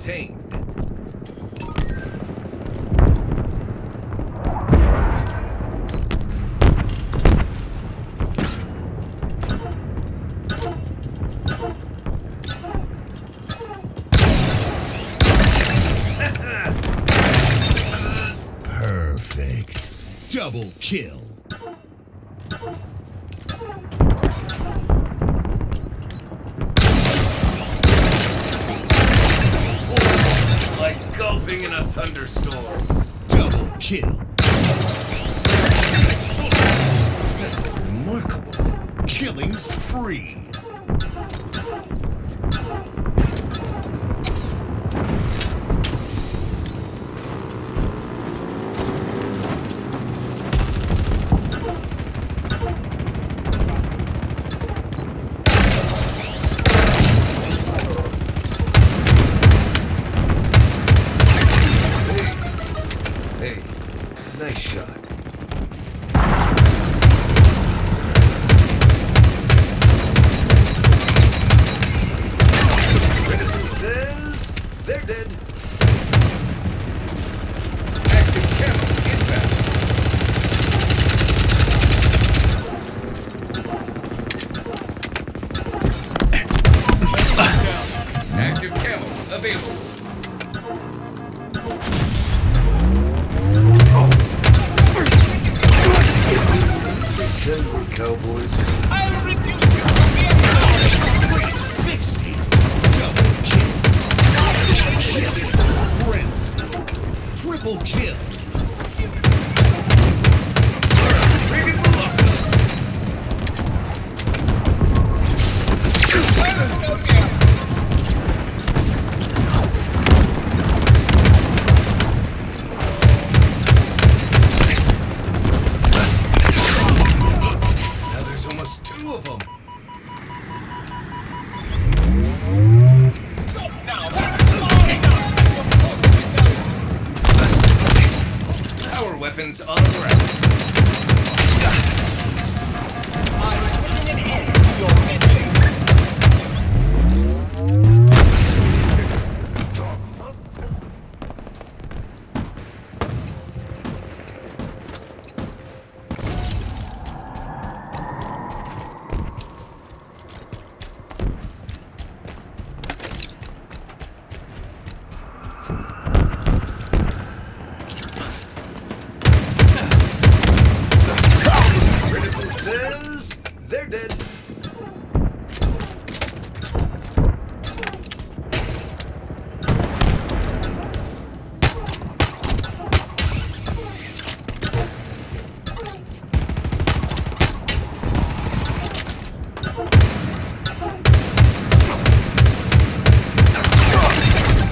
obtained. Perfect. Double kill. Like golfing in a thunderstorm. Double kill. That's remarkable. Killing spree. Hey, nice shot. Critical says they're dead. Active camo inbound. Active camo available. Pretend we're cowboys. I'll refuse you to be a 360. Double kill. Killing frenzy. Triple kill. We can move up. Now there's almost two of them. Power weapons on the ground. I'm putting an end to your meddling. Critical says they're dead.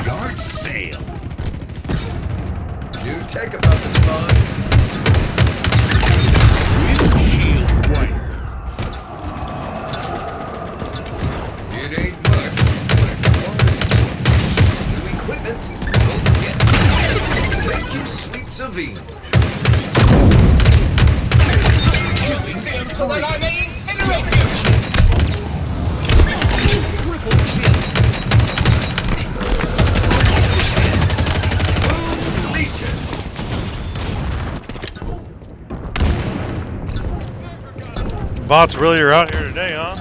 Yard sale. New tech about to spawn. Windshield wiper. It ain't much, but it's honest. New equipment. Don't get. Thank you, sweet Savine. Killing So that I spree. may incinerate you! Triple kill. Boom, Legion. Bots really are out here today, huh?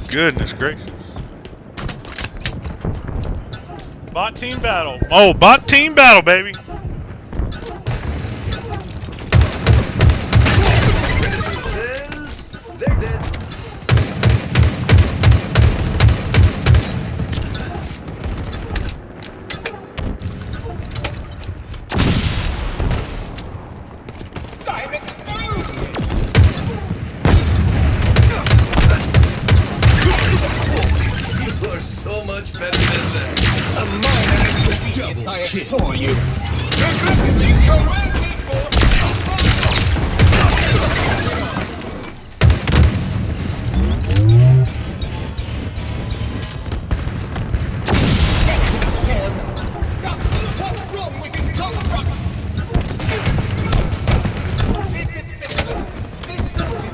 Goodness gracious. Bot team battle. Oh, bot team battle, baby. Critical says they're dead. I'm exposed! You are so much better than that. A minor disobedience, Double I kill. assure you. Aggressively coercive force! What's wrong with this construct? This is simple. This notice.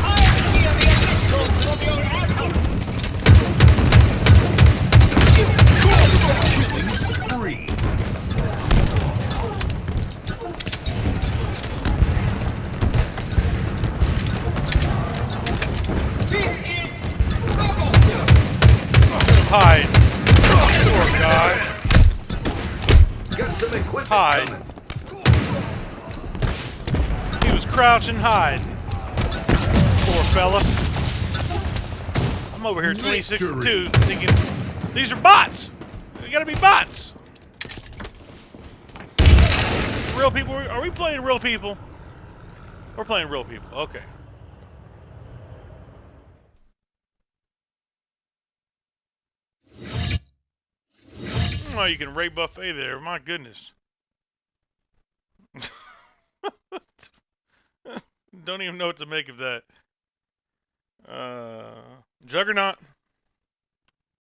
I'll steal the electrons from your assholes. got some equipment Hide. coming. He was crouching, hiding. Poor fella. I'm over here 26 and 2 thinking these are bots. They gotta be bots. Real people? Are we playing real people? We're playing real people. Okay. Oh, you can rate buffet there. My goodness. Don't even know what to make of that. Juggernaut.